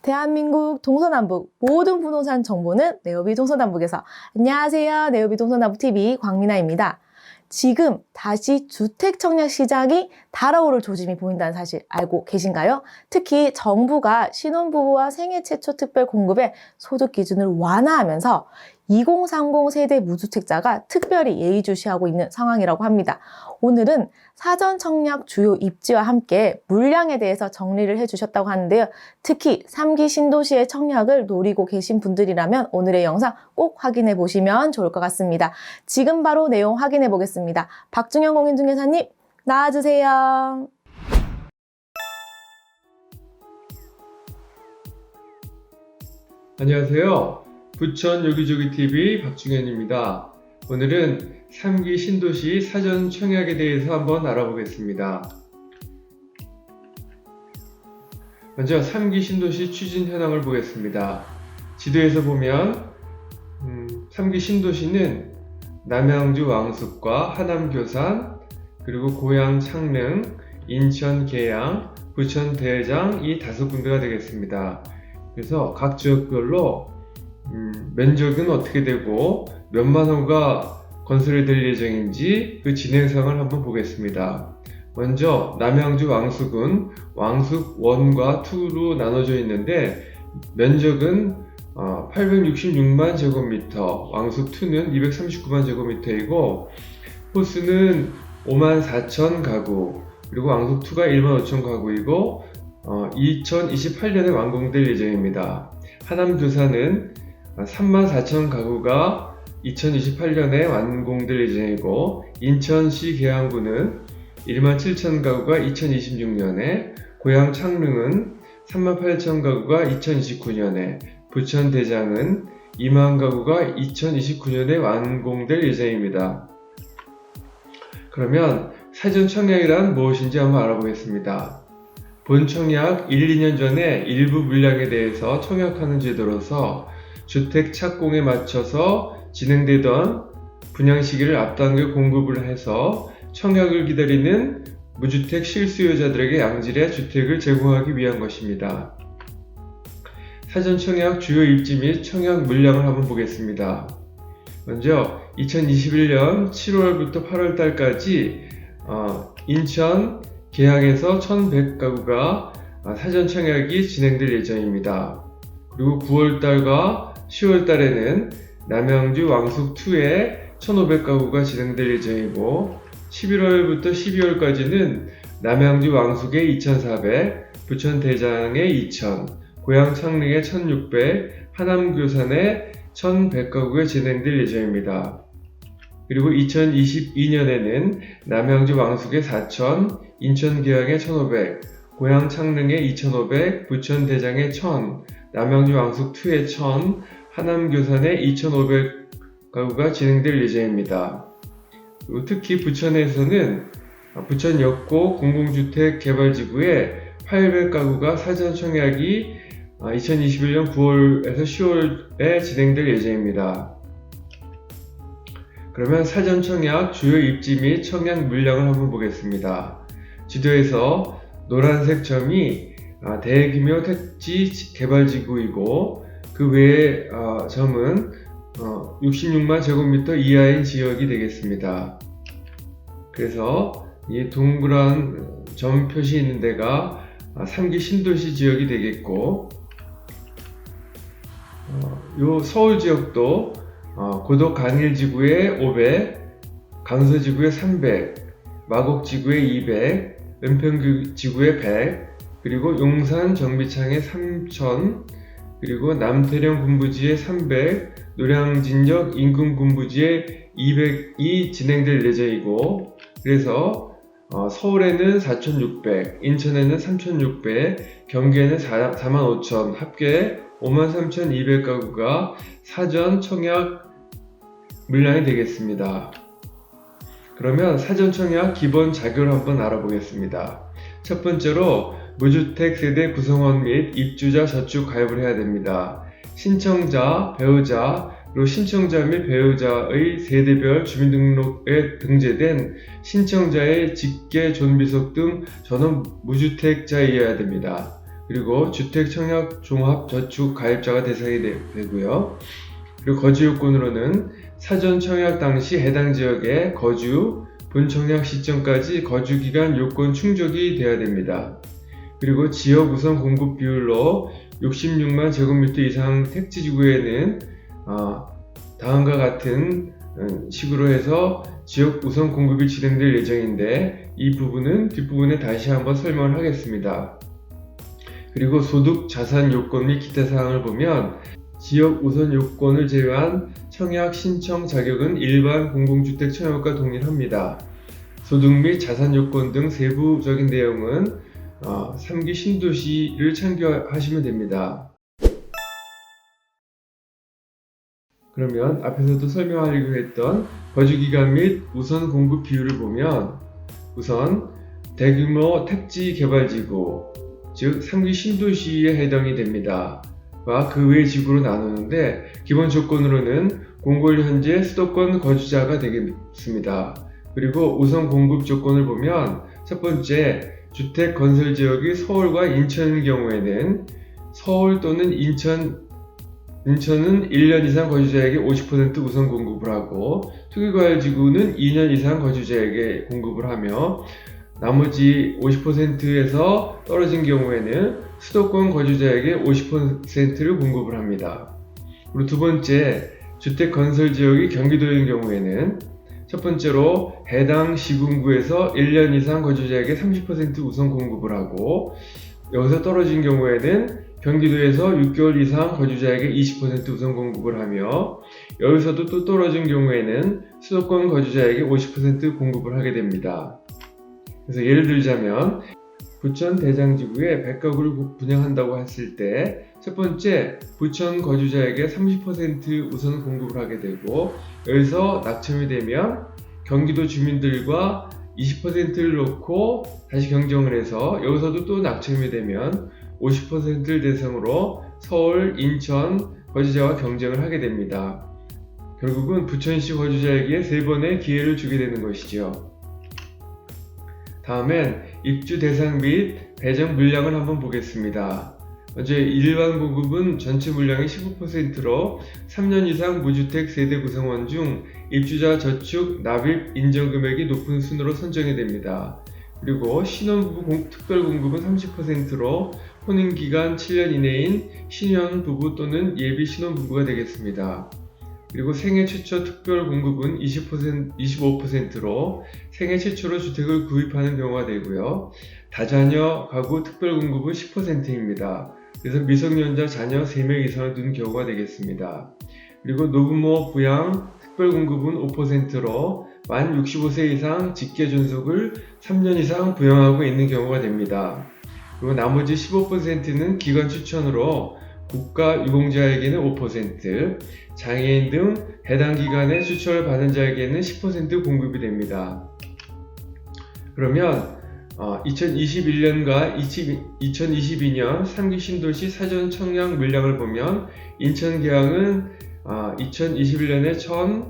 대한민국 동서남북 모든 부동산 정보는 네오비 동서남북에서. 안녕하세요. 네오비 동서남북TV 광민아입니다. 지금 다시 주택 청약 시장이 달아오를 조짐이 보인다는 사실 알고 계신가요? 특히 정부가 신혼부부와 생애 최초 특별 공급의 소득 기준을 완화하면서 2030 세대 무주택자가 특별히 예의주시하고 있는 상황이라고 합니다. 오늘은 사전 청약 주요 입지와 함께 물량에 대해서 정리를 해주셨다고 하는데요. 특히 3기 신도시의 청약을 노리고 계신 분들이라면 오늘의 영상 꼭 확인해 보시면 좋을 것 같습니다. 지금 바로 내용 확인해 보겠습니다. 박중현 공인중개사님 나와주세요. 안녕하세요. 부천 여기저기TV 박중현입니다. 오늘은 3기 신도시 사전 청약에 대해서 한번 알아보겠습니다. 먼저 3기 신도시 추진 현황을 보겠습니다. 지도에서 보면 3기 신도시는 남양주 왕숙과 하남 교산, 그리고 고양 창릉, 인천 계양, 부천 대장 이 5군데가 되겠습니다. 그래서 각 지역별로 면적은 어떻게 되고 몇만 호가 건설이 될 예정인지 그 진행상을 한번 보겠습니다. 먼저 남양주 왕숙은 왕숙 1과 2로 나눠져 있는데 면적은 866만 제곱미터, 왕숙 2는 239만 제곱미터이고 호수는 5만 4천 가구, 그리고 왕숙 2가 1만 5천 가구이고 2028년에 완공될 예정입니다. 하남 교산은 3만 4천 가구가 2028년에 완공될 예정이고 인천시 계양구는 1만 7천 가구가 2026년에, 고양 창릉은 3만 8천 가구가 2029년에, 부천 대장은 2만 가구가 2029년에 완공될 예정입니다. 그러면 사전 청약이란 무엇인지 한번 알아보겠습니다. 본 청약 1, 2년 전에 일부 물량에 대해서 청약하는 제도로서 주택 착공에 맞춰서 진행되던 분양 시기를 앞당겨 공급을 해서 청약을 기다리는 무주택 실수요자들에게 양질의 주택을 제공하기 위한 것입니다. 사전 청약 주요 입지 및 청약 물량을 한번 보겠습니다. 먼저 2021년 7월부터 8월 달까지 인천 계양에서 1100가구가 사전 청약이 진행될 예정입니다. 그리고 9월달과 10월달에는 남양주 왕숙2에 1500가구가 진행될 예정이고 11월부터 12월까지는 남양주 왕숙에 2400, 부천 대장에 2000, 고양 창릉에 1600, 하남 교산에 1100가구가 진행될 예정입니다. 그리고 2022년에는 남양주 왕숙에 4000, 인천 계양에 1500, 고양 창릉에 2500, 부천 대장에 1000, 남양주 왕숙 2에 1000, 하남 교산에 2500가구가 진행될 예정입니다. 그리고 특히 부천에서는 부천역고 공공주택 개발지구에 800가구가 사전 청약이 2021년 9월에서 10월에 진행될 예정입니다. 그러면 사전 청약 주요 입지 및 청약 물량을 한번 보겠습니다. 지도에서 노란색 점이 대규모 택지 개발지구이고 그 외의 점은 66만 제곱미터 이하인 지역이 되겠습니다. 그래서 이 동그란 점 표시 있는 데가 3기 신도시 지역이 되겠고 요 서울 지역도 고덕 강일지구에 500, 강서지구에 300, 마곡지구에 200, 은평지구에 100, 그리고 용산 정비창에 3000, 그리고 남태령 군부지에 300, 노량진역 인근군부지에 200이 진행될 예정이고, 그래서 서울에는 4600, 인천에는 3600, 경기에는 45000, 합계 53200가구가 사전 청약 물량이 되겠습니다. 그러면 사전 청약 기본 자료를 한번 알아보겠습니다. 첫 번째로 무주택 세대 구성원 및 입주자 저축 가입을 해야 됩니다. 신청자, 배우자, 그리고 신청자 및 배우자의 세대별 주민등록에 등재된 신청자의 직계 존비속 등 전원 무주택자이어야 됩니다. 그리고 주택청약종합저축 가입자가 대상이 되고요. 그리고 거주 요건으로는 사전 청약 당시 해당 지역에 거주, 본청약 시점까지 거주기간 요건 충족이 되어야 됩니다. 그리고 지역 우선 공급 비율로 66만 제곱미터 이상 택지지구에는 다음과 같은 식으로 해서 지역 우선 공급이 진행될 예정인데, 이 부분은 뒷부분에 다시 한번 설명을 하겠습니다. 그리고 소득, 자산 요건 및 기타 사항을 보면 지역 우선 요건을 제외한 청약 신청 자격은 일반 공공주택 청약과 동일합니다. 소득 및 자산 요건 등 세부적인 내용은 3기 신도시를 참고하시면 됩니다. 그러면 앞에서도 설명하려고 했던 거주기간 및 우선 공급 비율을 보면, 우선 대규모 택지 개발지구, 즉 3기 신도시에 해당이 됩니다. 그 외 지구로 나누는데, 기본 조건으로는 공고일 현재 수도권 거주자가 되겠습니다. 그리고 우선 공급 조건을 보면, 첫 번째, 주택 건설 지역이 서울과 인천의 경우에는 서울 또는 인천은 1년 이상 거주자에게 50% 우선 공급을 하고, 투기과열지구는 2년 이상 거주자에게 공급을 하며, 나머지 50%에서 떨어진 경우에는 수도권 거주자에게 50%를 공급을 합니다. 그리고 두 번째, 주택 건설 지역이 경기도인 경우에는 첫 번째로 해당 시군구에서 1년 이상 거주자에게 30% 우선 공급을 하고, 여기서 떨어진 경우에는 경기도에서 6개월 이상 거주자에게 20% 우선 공급을 하며, 여기서도 또 떨어진 경우에는 수도권 거주자에게 50% 공급을 하게 됩니다. 그래서 예를 들자면 부천 대장지구에 100가구를 분양한다고 했을 때, 첫 번째, 부천 거주자에게 30% 우선 공급을 하게 되고, 여기서 낙첨이 되면 경기도 주민들과 20%를 놓고 다시 경쟁을 해서 여기서도 또 낙첨이 되면 50%를 대상으로 서울, 인천 거주자와 경쟁을 하게 됩니다. 결국은 부천시 거주자에게 3번의 기회를 주게 되는 것이죠. 다음엔 입주 대상 및 배정 물량을 한번 보겠습니다. 먼저 일반 공급은 전체 물량의 15%로 3년 이상 무주택 세대 구성원 중 입주자 저축 납입 인정 금액이 높은 순으로 선정이 됩니다. 그리고 신혼부부 특별 공급은 30%로 혼인기간 7년 이내인 신혼부부 또는 예비 신혼부부가 되겠습니다. 그리고 생애 최초 특별 공급은 25%로 생애 최초로 주택을 구입하는 경우가 되고요. 다자녀 가구 특별 공급은 10%입니다. 그래서 미성년자 자녀 3명 이상을 둔 경우가 되겠습니다. 그리고 노부모 부양 특별 공급은 5%로 만 65세 이상 직계 존속을 3년 이상 부양하고 있는 경우가 됩니다. 그리고 나머지 15%는 기관 추천으로 국가 유공자에게는 5%, 장애인 등 해당 기관의 추천을 받은 자에게는 10% 공급이 됩니다. 그러면 2021년과 2022년 3기 신도시 사전 청약 물량을 보면, 인천 계양은 2021년에 1000,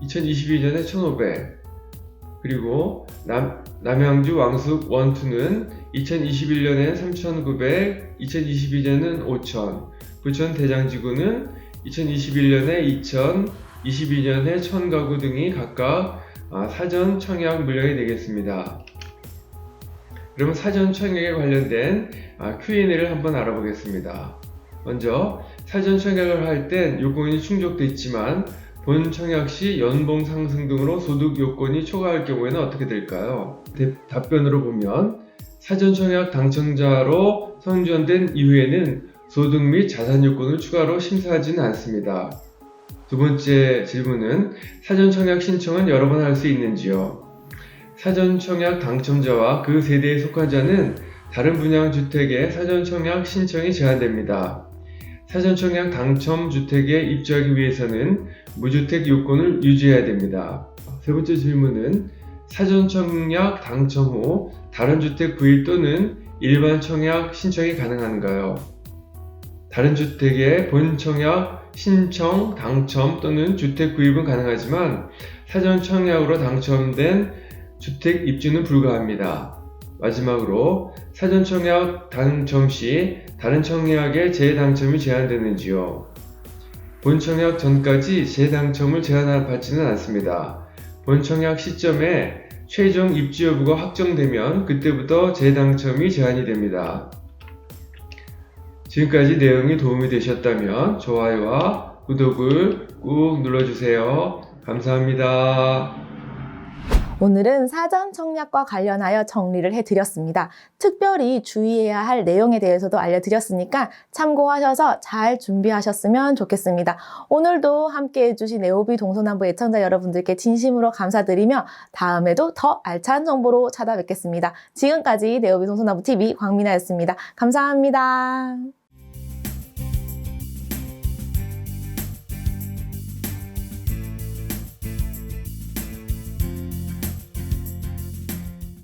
2022년에 1500, 그리고 남양주 왕숙 1, 2는 2021년에 3900, 2022년은 5000, 부천 대장지구는 2021년에 2000, 22년에 1000가구 등이 각각 사전 청약 물량이 되겠습니다. 그러면 사전 청약에 관련된 Q&A를 한번 알아보겠습니다. 먼저 사전 청약을 할 땐 요건이 충족되어 있지만 본 청약 시 연봉 상승 등으로 소득 요건이 초과할 경우에는 어떻게 될까요? 답변으로 보면, 사전 청약 당첨자로 선정된 이후에는 소득 및 자산 요건을 추가로 심사하지는 않습니다. 두 번째 질문은, 사전 청약 신청은 여러 번 할 수 있는지요? 사전 청약 당첨자와 그 세대에 속한 자는 다른 분양 주택의 사전 청약 신청이 제한됩니다. 사전 청약 당첨 주택에 입주하기 위해서는 무주택 요건을 유지해야 됩니다. 세 번째 질문은, 사전 청약 당첨 후 다른 주택 구입 또는 일반 청약 신청이 가능한가요? 다른 주택의 본 청약 신청, 당첨 또는 주택 구입은 가능하지만 사전 청약으로 당첨된 주택 입주는 불가합니다. 마지막으로 사전 청약 당첨 시 다른 청약의 재당첨이 제한되는지요? 본 청약 전까지 재당첨을 제한받지는 않습니다. 본 청약 시점에 최종 입주 여부가 확정되면 그때부터 재당첨이 제한이 됩니다. 지금까지 내용이 도움이 되셨다면 좋아요와 구독을 꾹 눌러주세요. 감사합니다. 오늘은 사전 청약과 관련하여 정리를 해드렸습니다. 특별히 주의해야 할 내용에 대해서도 알려드렸으니까 참고하셔서 잘 준비하셨으면 좋겠습니다. 오늘도 함께 해주신 네오비 동서남북 애청자 여러분들께 진심으로 감사드리며 다음에도 더 알찬 정보로 찾아뵙겠습니다. 지금까지 네오비 동서남북 TV 광민아였습니다. 감사합니다.